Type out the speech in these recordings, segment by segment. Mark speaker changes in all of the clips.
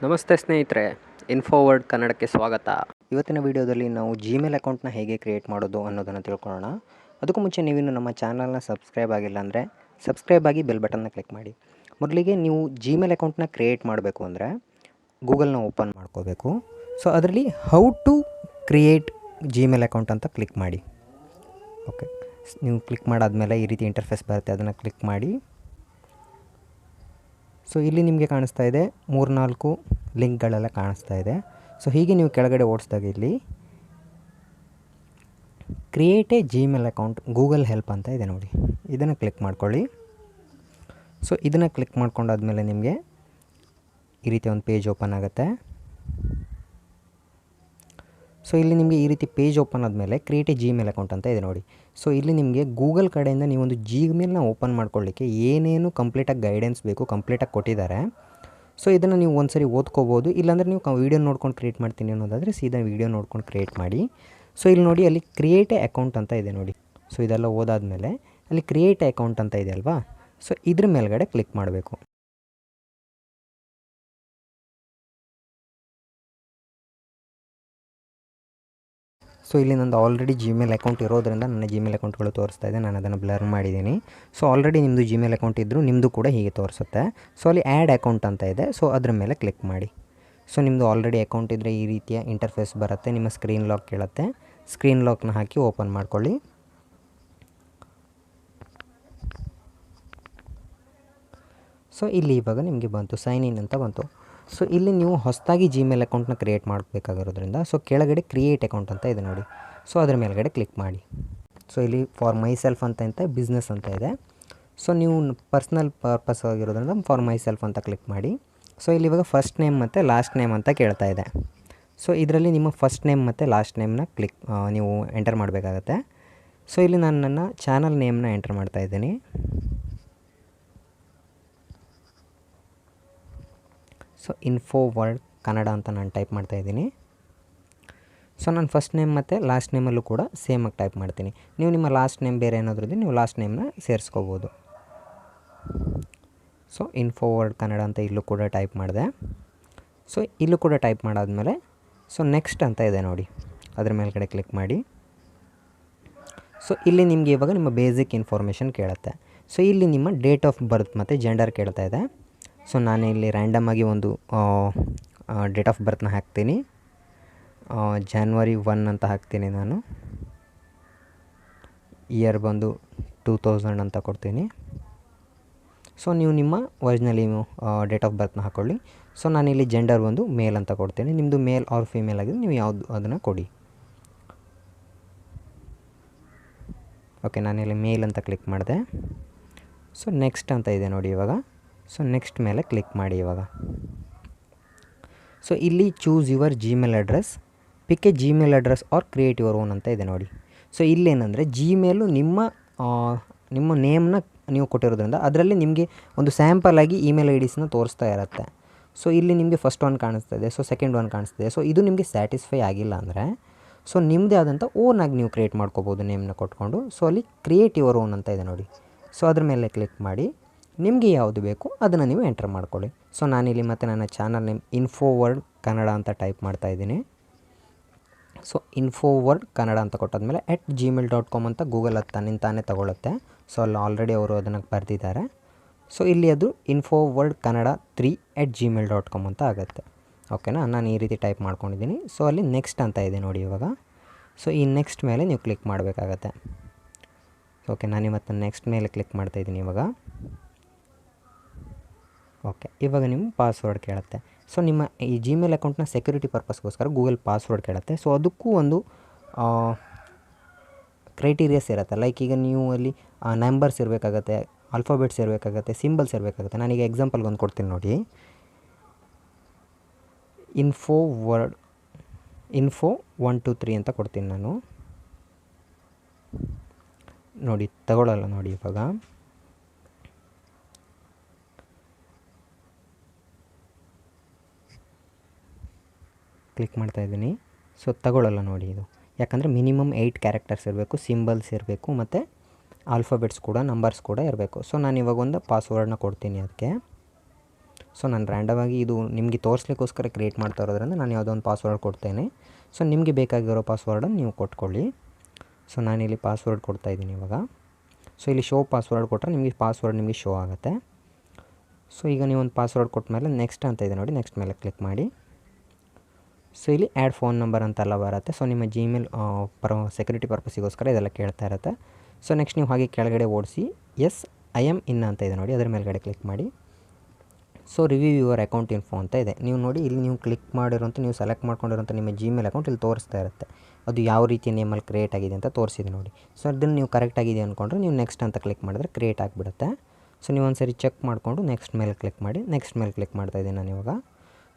Speaker 1: ನಮಸ್ತೆ ಸ್ನೇಹಿತರೆ, ಇನ್ಫೋವರ್ಡ್ ಕನ್ನಡಕ್ಕೆ ಸ್ವಾಗತ. ಇವತ್ತಿನ ವಿಡಿಯೋದಲ್ಲಿ ನಾವು ಜಿಮೇಲ್ ಅಕೌಂಟ್ನ ಹೇಗೆ ಕ್ರಿಯೇಟ್ ಮಾಡೋದು ಅನ್ನೋದನ್ನು ತಿಳ್ಕೊಳ್ಳೋಣ. ಅದಕ್ಕೂ ಮುಂಚೆ ನೀವಿನ್ನು ನಮ್ಮ ಚಾನಲ್ನ ಸಬ್ಸ್ಕ್ರೈಬ್ ಆಗಿಲ್ಲ ಅಂದರೆ ಸಬ್ಸ್ಕ್ರೈಬ್ ಆಗಿ ಬೆಲ್ ಬಟನ್ನ ಕ್ಲಿಕ್ ಮಾಡಿ. ಮೊದಲಿಗೆ ನೀವು ಜಿಮೇಲ್ ಅಕೌಂಟ್ನ ಕ್ರಿಯೇಟ್ ಮಾಡಬೇಕು ಅಂದರೆ ಗೂಗಲ್ನ ಓಪನ್ ಮಾಡ್ಕೋಬೇಕು. ಸೊ ಅದರಲ್ಲಿ how to create Gmail account ಅಂತ ಕ್ಲಿಕ್ ಮಾಡಿ. ಓಕೆ, ನೀವು ಕ್ಲಿಕ್ ಮಾಡಾದಮೇಲೆ ಈ ರೀತಿ ಇಂಟರ್ಫೇಸ್ ಬರುತ್ತೆ, ಅದನ್ನು ಕ್ಲಿಕ್ ಮಾಡಿ. ಸೊ ಇಲ್ಲಿ ನಿಮಗೆ ಕಾಣಿಸ್ತಾ ಇದೆ 3-4 ಲಿಂಕ್ಗಳೆಲ್ಲ ಕಾಣಿಸ್ತಾ ಇದೆ. ಸೊ ಹೀಗೆ ನೀವು ಕೆಳಗಡೆ ಓಡಿಸಿದಾಗ ಇಲ್ಲಿ create A Gmail account Google help ಅಂತ ಇದೆ ನೋಡಿ, ಇದನ್ನು ಕ್ಲಿಕ್ ಮಾಡ್ಕೊಳ್ಳಿ. ಸೊ ಇದನ್ನು ಕ್ಲಿಕ್ ಮಾಡ್ಕೊಂಡಾದ್ಮೇಲೆ ನಿಮಗೆ ಈ ರೀತಿ ಒಂದು ಪೇಜ್ ಓಪನ್ ಆಗುತ್ತೆ. ಸೊ ಇಲ್ಲಿ ನಿಮಗೆ ಈ ರೀತಿ ಪೇಜ್ ಓಪನ್ ಆದಮೇಲೆ ಕ್ರಿಯೇಟ್ ಎ ಜಿಮೇಲ್ ಅಕೌಂಟ್ ಅಂತ ಇದೆ ನೋಡಿ. ಸೊ ಇಲ್ಲಿ ನಿಮಗೆ ಗೂಗಲ್ ಕಡೆಯಿಂದ ನೀವೊಂದು ಜಿಮೇಲ್ನ ಓಪನ್ ಮಾಡ್ಕೊಳ್ಳಿಕ್ಕೆ ಏನೇನು ಕಂಪ್ಲೀಟಾಗಿ ಗೈಡೆನ್ಸ್ ಬೇಕು ಕಂಪ್ಲೀಟಾಗಿ ಕೊಟ್ಟಿದ್ದಾರೆ. ಸೊ ಇದನ್ನು ನೀವು ಒಂದ್ಸರಿ ಓದ್ಕೋಬೋದು, ಇಲ್ಲಾಂದರೆ ನೀವು ವೀಡಿಯೋ ನೋಡ್ಕೊಂಡು ಕ್ರಿಯೇಟ್ ಮಾಡ್ತೀನಿ ಅನ್ನೋದಾದರೆ ಸೀದಾ ವೀಡಿಯೋ ನೋಡ್ಕೊಂಡು ಕ್ರಿಯೇಟ್ ಮಾಡಿ. ಸೊ ಇಲ್ಲಿ ನೋಡಿ, ಅಲ್ಲಿ ಕ್ರಿಯೇಟ್ ಎ ಅಕೌಂಟ್ ಅಂತ ಇದೆ ನೋಡಿ. ಸೊ ಇದೆಲ್ಲ ಓದಾದಮೇಲೆ ಅಲ್ಲಿ ಕ್ರಿಯೇಟ್ ಎ ಅಕೌಂಟ್ ಅಂತ ಇದೆ ಅಲ್ವಾ, ಸೊ ಇದ್ರ ಮೇಲ್ಗಡೆ ಕ್ಲಿಕ್ ಮಾಡಬೇಕು. ಸೊ ಇಲ್ಲಿ ನಂದು ಆಲ್ರೆಡಿ ಜಿಮೇಲ್ ಅಕೌಂಟ್ ಇರೋದ್ರಿಂದ ನನ್ನ ಜಿಮೇಲ್ ಅಕೌಂಟ್ಗಳು ತೋರಿಸ್ತಾ ಇದೆ, ನಾನು ಅದನ್ನು ಬ್ಲರ್ ಮಾಡಿದ್ದೀನಿ. ಸೊ ಆಲ್ರೆಡಿ ನಿಮ್ಮದು ಜಿಮೇಲ್ ಅಕೌಂಟ್ ಇದ್ದರೂ ನಿಮ್ಮದು ಕೂಡ ಹೀಗೆ ತೋರಿಸುತ್ತೆ. ಸೊ ಅಲ್ಲಿ ಆ್ಯಡ್ ಅಕೌಂಟ್ ಅಂತ ಇದೆ, ಸೊ ಅದ್ರ ಮೇಲೆ ಕ್ಲಿಕ್ ಮಾಡಿ. ಸೊ ನಿಮ್ಮದು ಆಲ್ರೆಡಿ ಅಕೌಂಟ್ ಇದ್ದರೆ ಈ ರೀತಿಯ ಇಂಟರ್ಫೇಸ್ ಬರುತ್ತೆ, ನಿಮ್ಮ ಸ್ಕ್ರೀನ್ ಲಾಕ್ ಕೇಳುತ್ತೆ. ಸ್ಕ್ರೀನ್ ಲಾಕ್ನ ಹಾಕಿ ಓಪನ್ ಮಾಡ್ಕೊಳ್ಳಿ. ಸೊ ಇಲ್ಲಿ ಇವಾಗ ನಿಮಗೆ ಬಂತು ಸೈನ್ ಇನ್ ಅಂತ ಬಂತು. ಸೊ ಇಲ್ಲಿ ನೀವು ಹೊಸದಾಗಿ ಜಿಮೇಲ್ ಅಕೌಂಟ್ನ ಕ್ರಿಯೇಟ್ ಮಾಡಬೇಕಾಗಿರೋದ್ರಿಂದ ಸೊ ಕೆಳಗಡೆ ಕ್ರಿಯೇಟ್ ಅಕೌಂಟ್ ಅಂತ ಇದೆ ನೋಡಿ. ಸೊ ಅದ್ರ ಮೇಲ್ಗಡೆ ಕ್ಲಿಕ್ ಮಾಡಿ. ಸೊ ಇಲ್ಲಿ ಫಾರ್ ಮೈ ಸೆಲ್ಫ್ ಅಂತ ಬಿಸ್ನೆಸ್ ಅಂತ ಇದೆ. ಸೊ ನೀವು ಪರ್ಸ್ನಲ್ ಪರ್ಪಸ್ ಆಗಿರೋದ್ರಿಂದ ಫಾರ್ ಮೈ ಸೆಲ್ಫ್ ಅಂತ ಕ್ಲಿಕ್ ಮಾಡಿ. ಸೊ ಇಲ್ಲಿ ಇವಾಗ ಫಸ್ಟ್ ನೇಮ್ ಮತ್ತು ಲಾಸ್ಟ್ ನೇಮ್ ಅಂತ ಕೇಳ್ತಾ ಇದೆ. ಸೊ ಇದರಲ್ಲಿ ನಿಮ್ಮ ಫಸ್ಟ್ ನೇಮ್ ಮತ್ತು ಲಾಸ್ಟ್ ನೇಮ್ನ ನೀವು ಎಂಟರ್ ಮಾಡಬೇಕಾಗತ್ತೆ. ಸೊ ಇಲ್ಲಿ ನಾನು ನನ್ನ ಚಾನಲ್ ನೇಮ್ನ ಎಂಟರ್ ಮಾಡ್ತಾ ಇದ್ದೀನಿ. ಸೊ ಇನ್ಫೋವರ್ಡ್ ಕನ್ನಡ ಅಂತ ನಾನು ಟೈಪ್ ಮಾಡ್ತಾಯಿದ್ದೀನಿ. ಸೊ ನಾನು ಫಸ್ಟ್ ನೇಮ್ ಮತ್ತು ಲಾಸ್ಟ್ ನೇಮಲ್ಲೂ ಕೂಡ ಸೇಮಾಗಿ ಟೈಪ್ ಮಾಡ್ತೀನಿ. ನೀವು ನಿಮ್ಮ ಲಾಸ್ಟ್ ನೇಮ್ ಬೇರೆ ಏನಾದರೂ ಇದ್ದರೆ ನೀವು ಲಾಸ್ಟ್ ನೇಮ್ನ ಸೇರಿಸ್ಕೋಬೋದು. ಸೊ ಇನ್ಫೋವರ್ಡ್ ಕನ್ನಡ ಅಂತ ಇಲ್ಲೂ ಕೂಡ ಟೈಪ್ ಮಾಡಿದೆ. ಸೊ ಇಲ್ಲೂ ಕೂಡ ಟೈಪ್ ಮಾಡಾದಮೇಲೆ ಸೊ ನೆಕ್ಸ್ಟ್ ಅಂತ ಇದೆ ನೋಡಿ, ಅದ್ರ ಮೇಲ್ಗಡೆ ಕ್ಲಿಕ್ ಮಾಡಿ. ಸೊ ಇಲ್ಲಿ ನಿಮಗೆ ಇವಾಗ ನಿಮ್ಮ ಬೇಸಿಕ್ ಇನ್ಫಾರ್ಮೇಷನ್ ಕೇಳುತ್ತೆ. ಸೊ ಇಲ್ಲಿ ನಿಮ್ಮ ಡೇಟ್ ಆಫ್ ಬರ್ತ್ ಮತ್ತು ಜೆಂಡರ್ ಕೇಳ್ತಾ ಇದೆ. ಸೊ ನಾನು ಇಲ್ಲಿ ರ್ಯಾಂಡಮಾಗಿ ಒಂದು ಡೇಟ್ ಆಫ್ ಬರ್ತ್ನ ಹಾಕ್ತೀನಿ. January 1 ಅಂತ ಹಾಕ್ತೀನಿ ನಾನು. ಇಯರ್ ಬಂದು 2000 ಅಂತ ಕೊಡ್ತೀನಿ. ಸೊ ನೀವು ನಿಮ್ಮ ಒರಿಜಿನಲಿ ಡೇಟ್ ಆಫ್ ಬರ್ತ್ನ ಹಾಕ್ಕೊಳ್ಳಿ. ಸೊ ನಾನಿಲ್ಲಿ ಜೆಂಡರ್ ಒಂದು ಮೇಲ್ ಅಂತ ಕೊಡ್ತೀನಿ. ನಿಮ್ಮದು ಮೇಲ್ ಆರ್ ಫೀಮೇಲ್ ಆಗಿದೆ, ನೀವು ಯಾವುದು ಅದನ್ನು ಕೊಡಿ. ಓಕೆ, ನಾನಿಲ್ಲಿ ಮೇಲ್ ಅಂತ ಕ್ಲಿಕ್ ಮಾಡಿದೆ. ಸೊ ನೆಕ್ಸ್ಟ್ ಅಂತ ಇದೆ ನೋಡಿ ಇವಾಗ. ಸೊ ನೆಕ್ಸ್ಟ್ ಮೇಲೆ ಕ್ಲಿಕ್ ಮಾಡಿ ಇವಾಗ. ಸೊ ಇಲ್ಲಿ choose your Gmail address, pick a Gmail address or create your own ಅಂತ ಇದೆ ನೋಡಿ. ಸೊ ಇಲ್ಲೇನೆಂದರೆ ಜಿಮೇಲು ನಿಮ್ಮ ನೇಮ್ನ ನೀವು ಕೊಟ್ಟಿರೋದ್ರಿಂದ ಅದರಲ್ಲಿ ನಿಮಗೆ ಒಂದು ಸ್ಯಾಂಪಲಾಗಿ ಇಮೇಲ್ ಐ.ಡಿಸ್ನ ತೋರಿಸ್ತಾ ಇರುತ್ತೆ. ಸೊ ಇಲ್ಲಿ ನಿಮಗೆ ಫಸ್ಟ್ ಒನ್ ಕಾಣಿಸ್ತಾ ಇದೆ, ಸೊ ಸೆಕೆಂಡ್ ಒನ್ ಕಾಣಿಸ್ತಿದೆ. ಸೊ ಇದು ನಿಮಗೆ ಸ್ಯಾಟಿಸ್ಫೈ ಆಗಿಲ್ಲ ಅಂದರೆ ಸೊ ನಿಮ್ಮದೇ ಆದಂಥ ಓನಾಗಿ ನೀವು ಕ್ರಿಯೇಟ್ ಮಾಡ್ಕೋಬೋದು ನೇಮ್ನ ಕೊಟ್ಕೊಂಡು. ಸೊ ಅಲ್ಲಿ ಕ್ರಿಯೇಟ್ ಯುವರ್ ಓನ್ ಅಂತ ಇದೆ ನೋಡಿ. ಸೊ ಅದ್ರ ಮೇಲೆ ಕ್ಲಿಕ್ ಮಾಡಿ, ನಿಮಗೆ ಯಾವುದು ಬೇಕು ಅದನ್ನು ನೀವು ಎಂಟರ್ ಮಾಡ್ಕೊಳ್ಳಿ. ಸೊ ನಾನಿಲ್ಲಿ ಮತ್ತು ನನ್ನ ಚಾನಲ್ ನೇಮ್ ಇನ್ಫೋವರ್ಡ್ ಕನ್ನಡ ಅಂತ ಟೈಪ್ ಮಾಡ್ತಾಯಿದ್ದೀನಿ. ಸೊ ಇನ್ಫೋವರ್ಡ್ ಕನ್ನಡ ಅಂತ ಕೊಟ್ಟಾದ್ಮೇಲೆ @gmail.com ಅಂತ ಗೂಗಲ್ ಅದು ತಾನೇ ತಗೊಳುತ್ತೆ. ಸೊ ಅಲ್ಲಿ ಆಲ್ರೆಡಿ ಅವರು ಅದನ್ನು ಬರೆದಿದ್ದಾರೆ. ಸೊ ಇಲ್ಲಿ ಅದು ಇನ್ಫೋವರ್ಡ್ ಕನ್ನಡ 3 @gmail.com ಅಂತ ಆಗುತ್ತೆ. ಓಕೆನಾ, ನಾನು ಈ ರೀತಿ ಟೈಪ್ ಮಾಡ್ಕೊಂಡಿದ್ದೀನಿ. ಸೊ ಅಲ್ಲಿ ನೆಕ್ಸ್ಟ್ ಅಂತ ಇದೆ ನೋಡಿ ಇವಾಗ. ಸೊ ಈ ನೆಕ್ಸ್ಟ್ ಮೇಲೆ ನೀವು ಕ್ಲಿಕ್ ಮಾಡಬೇಕಾಗತ್ತೆ. ಓಕೆ, ನಾನು ಇವತ್ತು ನೆಕ್ಸ್ಟ್ ಮೇಲೆ ಕ್ಲಿಕ್ ಮಾಡ್ತಾಯಿದ್ದೀನಿ ಇವಾಗ. ಓಕೆ, ಇವಾಗ ನಿಮ್ಮ ಪಾಸ್ವರ್ಡ್ ಕೇಳುತ್ತೆ. ಸೊ ನಿಮ್ಮ ಈ ಜಿಮೇಲ್ ಅಕೌಂಟ್ನ ಸೆಕ್ಯೂರಿಟಿ ಪರ್ಪಸ್ಗೋಸ್ಕರ ಗೂಗಲ್ ಪಾಸ್ವರ್ಡ್ ಕೇಳುತ್ತೆ. ಸೊ ಅದಕ್ಕೂ ಒಂದು ಕ್ರೈಟೀರಿಯಾಸ್ ಇರುತ್ತೆ. ಲೈಕ್ ಈಗ ನೀವು ಅಲ್ಲಿ ನಂಬರ್ಸ್ ಇರಬೇಕಾಗತ್ತೆ, ಆಲ್ಫಾಬೆಟ್ಸ್ ಇರಬೇಕಾಗತ್ತೆ, ಸಿಂಬಲ್ಸ್ ಇರಬೇಕಾಗತ್ತೆ. ನಾನೀಗ ಎಕ್ಸಾಂಪಲ್ಗೆ ಒಂದು ಕೊಡ್ತೀನಿ ನೋಡಿ. info 1 2 3 ಅಂತ ಕೊಡ್ತೀನಿ ನಾನು. ನೋಡಿ ತಗೊಳ್ಳಲ್ಲ ನೋಡಿ ಇವಾಗ. ಕ್ಲಿಕ್ ಮಾಡ್ತಾಯಿದ್ದೀನಿ. ಸೊ ತಗೊಳ್ಳಲ್ಲ ನೋಡಿ ಇದು, ಯಾಕಂದರೆ ಮಿನಿಮಮ್ 8 ಕ್ಯಾರೆಕ್ಟರ್ಸ್ ಇರಬೇಕು, ಸಿಂಬಲ್ಸ್ ಇರಬೇಕು ಮತ್ತು ಆಲ್ಫಾಬೆಟ್ಸ್ ಕೂಡ ನಂಬರ್ಸ್ ಕೂಡ ಇರಬೇಕು. ಸೊ ನಾನು ಇವಾಗ ಒಂದು ಪಾಸ್ವರ್ಡ್ನ ಕೊಡ್ತೀನಿ ಅದಕ್ಕೆ. ಸೊ ನಾನು ರ್ಯಾಂಡಮಾಗಿ ಇದು ನಿಮಗೆ ತೋರಿಸ್ಲಿಕ್ಕೋಸ್ಕರ ಕ್ರಿಯೇಟ್ ಮಾಡ್ತಾ ಇರೋದ್ರಿಂದ ನಾನು ಯಾವುದೋ ಒಂದು ಪಾಸ್ವರ್ಡ್ ಕೊಡ್ತೇನೆ. ಸೊ ನಿಮಗೆ ಬೇಕಾಗಿರೋ ಪಾಸ್ವರ್ಡನ್ನು ನೀವು ಕೊಟ್ಕೊಳ್ಳಿ. ಸೊ ನಾನಿಲ್ಲಿ ಪಾಸ್ವರ್ಡ್ ಕೊಡ್ತಾಯಿದ್ದೀನಿ ಇವಾಗ. ಸೊ ಇಲ್ಲಿ ಶೋ ಪಾಸ್ವರ್ಡ್ ಕೊಟ್ಟರೆ ನಿಮಗೆ ಪಾಸ್ವರ್ಡ್ ನಿಮಗೆ ಶೋ ಆಗುತ್ತೆ. ಸೊ ಈಗ ನೀವು ಒಂದು ಪಾಸ್ವರ್ಡ್ ಕೊಟ್ಟ ಮೇಲೆ ನೆಕ್ಸ್ಟ್ ಅಂತ ಇದೆ ನೋಡಿ, ನೆಕ್ಸ್ಟ್ ಮೇಲೆ ಕ್ಲಿಕ್ ಮಾಡಿ. ಸೊ ಇಲ್ಲಿ ಆ್ಯಡ್ ಫೋನ್ ನಂಬರ್ ಅಂತೆಲ್ಲ ಬರುತ್ತೆ. ಸೊ ನಿಮ್ಮ ಜಿಮೇಲ್ ಸೆಕ್ಯೂರಿಟಿ ಪರ್ಪಸ್ಸಿಗೋಸ್ಕರ ಇದೆಲ್ಲ ಕೇಳ್ತಾ ಇರುತ್ತೆ. ಸೊ ನೆಕ್ಸ್ಟ್ ನೀವು ಹಾಗೆ ಕೆಳಗಡೆ ಓಡಿಸಿ ಎಸ್ ಐ ಎಮ್ ಇನ್ ಅಂತ ಇದೆ ನೋಡಿ, ಅದರ ಮೇಲ್ಗಡೆ ಕ್ಲಿಕ್ ಮಾಡಿ. So review your account info ಅಂತ ಇದೆ. ನೀವು ನೋಡಿ ಇಲ್ಲಿ ನೀವು ಕ್ಲಿಕ್ ಮಾಡಿರೋಂಥ, ನೀವು ಸೆಲೆಕ್ಟ್ ಮಾಡ್ಕೊಂಡಿರೋಂಥ ನಿಮ್ಮ ಜಿಮೇಲ್ ಅಕೌಂಟ್ ಇಲ್ಲಿ ತೋರಿಸ್ತಾ ಇರುತ್ತೆ. ಅದು ಯಾವ ರೀತಿಯ ನೇಮಲ್ಲಿ ಕ್ರಿಯೇಟ್ ಆಗಿದೆ ಅಂತ ತೋರಿಸಿದೆ ನೋಡಿ. ಸೊ ಅದನ್ನು ನೀವು ಕರೆಕ್ಟ್ ಆಗಿದೆ ಅಂದ್ಕೊಂಡ್ರೆ ನೀವು ನೆಕ್ಸ್ಟ್ ಅಂತ ಕ್ಲಿಕ್ ಮಾಡಿದ್ರೆ ಕ್ರಿಯೇಟ್ ಆಗಿಬಿಡುತ್ತೆ. ಸೊ ನೀವು ಒಂದು ಸರಿ ಚೆಕ್ ಮಾಡಿಕೊಂಡು ನೆಕ್ಸ್ಟ್ ಮೇಲೆ ಕ್ಲಿಕ್ ಮಾಡಿ. ನೆಕ್ಸ್ಟ್ ಮೇಲೆ ಕ್ಲಿಕ್ ಮಾಡ್ತಾಯಿದ್ದೀನಿ ನಾನು ಇವಾಗ.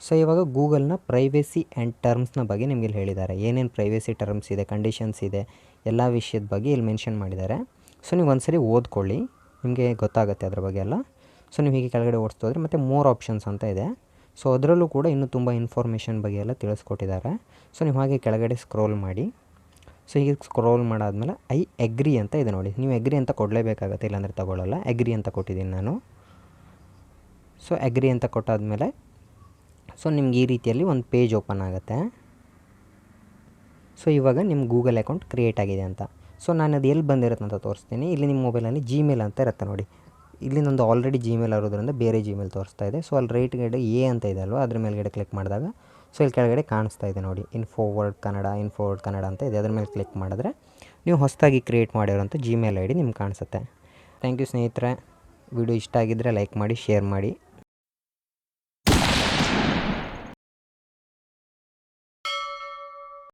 Speaker 1: ಸೊ ಇವಾಗ ಗೂಗಲ್ನ ಪ್ರೈವೇಸಿ ಆ್ಯಂಡ್ ಟರ್ಮ್ಸ್ನ ಬಗ್ಗೆ ನಿಮಗೆ ಇಲ್ಲಿ ಹೇಳಿದ್ದಾರೆ. ಏನೇನು ಪ್ರೈವೇಸಿ ಟರ್ಮ್ಸ್ ಇದೆ, ಕಂಡೀಷನ್ಸ್ ಇದೆ, ಎಲ್ಲ ವಿಷಯದ ಬಗ್ಗೆ ಇಲ್ಲಿ ಮೆನ್ಷನ್ ಮಾಡಿದ್ದಾರೆ. ಸೊ ನೀವು ಒಂದು ಸರಿ ಓದ್ಕೊಳ್ಳಿ, ನಿಮಗೆ ಗೊತ್ತಾಗುತ್ತೆ ಅದ್ರ ಬಗ್ಗೆ ಎಲ್ಲ. ಸೊ ನೀವು ಹೀಗೆ ಕೆಳಗಡೆ ಓಡಿಸ್ತೋದ್ರೆ ಮತ್ತು ಮೋರ್ ಆಪ್ಷನ್ಸ್ ಅಂತ ಇದೆ. ಸೊ ಅದರಲ್ಲೂ ಕೂಡ ಇನ್ನೂ ತುಂಬ ಇನ್ಫಾರ್ಮೇಷನ್ ಬಗ್ಗೆ ಎಲ್ಲ ತಿಳಿಸ್ಕೊಟ್ಟಿದ್ದಾರೆ. ಸೊ ನೀವು ಹಾಗೆ ಕೆಳಗಡೆ ಸ್ಕ್ರೋಲ್ ಮಾಡಿ. ಸೊ ಹೀಗೆ ಸ್ಕ್ರೋಲ್ ಮಾಡಾದ್ಮೇಲೆ ಐ ಎಗ್ರಿ ಅಂತ ಇದೆ ನೋಡಿ. ನೀವು ಎಗ್ರಿ ಅಂತ ಕೊಡಲೇಬೇಕಾಗತ್ತೆ, ಇಲ್ಲಾಂದರೆ ತಗೊಳ್ಳಲ್ಲ. ಎಗ್ರಿ ಅಂತ ಕೊಟ್ಟಿದ್ದೀನಿ ನಾನು. ಸೊ ಎಗ್ರಿ ಅಂತ ಕೊಟ್ಟಾದಮೇಲೆ ಸೊ ನಿಮ್ಗೆ ಈ ರೀತಿಯಲ್ಲಿ ಒಂದು ಪೇಜ್ ಓಪನ್ ಆಗುತ್ತೆ. ಸೊ ಇವಾಗ ನಿಮ್ಮ ಗೂಗಲ್ ಅಕೌಂಟ್ ಕ್ರಿಯೇಟ್ ಆಗಿದೆ ಅಂತ. ಸೊ ನಾನು ಅದು ಎಲ್ಲಿ ಬಂದಿರುತ್ತೆ ಅಂತ ತೋರಿಸ್ತೀನಿ. ಇಲ್ಲಿ ನಿಮ್ಮ ಮೊಬೈಲಲ್ಲಿ ಜಿಮೇಲ್ ಅಂತ ಇರುತ್ತೆ ನೋಡಿ. ಇಲ್ಲಿ ನಂದು ಆಲ್ರೆಡಿ ಜಿಮೇಲ್ ಇರೋದ್ರಿಂದ ಬೇರೆ ಜಿಮೇಲ್ ತೋರಿಸ್ತಾ ಇದೆ. ಸೊ ಅಲ್ಲಿ ರೈಟ್ಗಡೆ ಎ ಅಂತ ಇದೆ ಅಲ್ವಾ, ಅದ್ರ ಮೇಲ್ಗಡೆ ಕ್ಲಿಕ್ ಮಾಡಿದಾಗ ಸೊ ಇಲ್ಲಿ ಕೆಳಗಡೆ ಕಾಣಿಸ್ತಾ ಇದೆ ನೋಡಿ, ಇನ್ಫೋವರ್ಡ್ ಕನ್ನಡ ಅಂತ ಇದೆ. ಅದ್ರ ಮೇಲೆ ಕ್ಲಿಕ್ ಮಾಡಿದ್ರೆ ನೀವು ಹೊಸದಾಗಿ ಕ್ರಿಯೇಟ್ ಮಾಡಿರೋಂಥ ಜಿಮೇಲ್ ಐ ಡಿ ನಿಮ್ಗೆ ಕಾಣಿಸುತ್ತೆ. ಥ್ಯಾಂಕ್ ಯು ಸ್ನೇಹಿತರೆ. ವಿಡಿಯೋ ಇಷ್ಟ ಆಗಿದ್ದರೆ ಲೈಕ್ ಮಾಡಿ, ಶೇರ್ ಮಾಡಿ.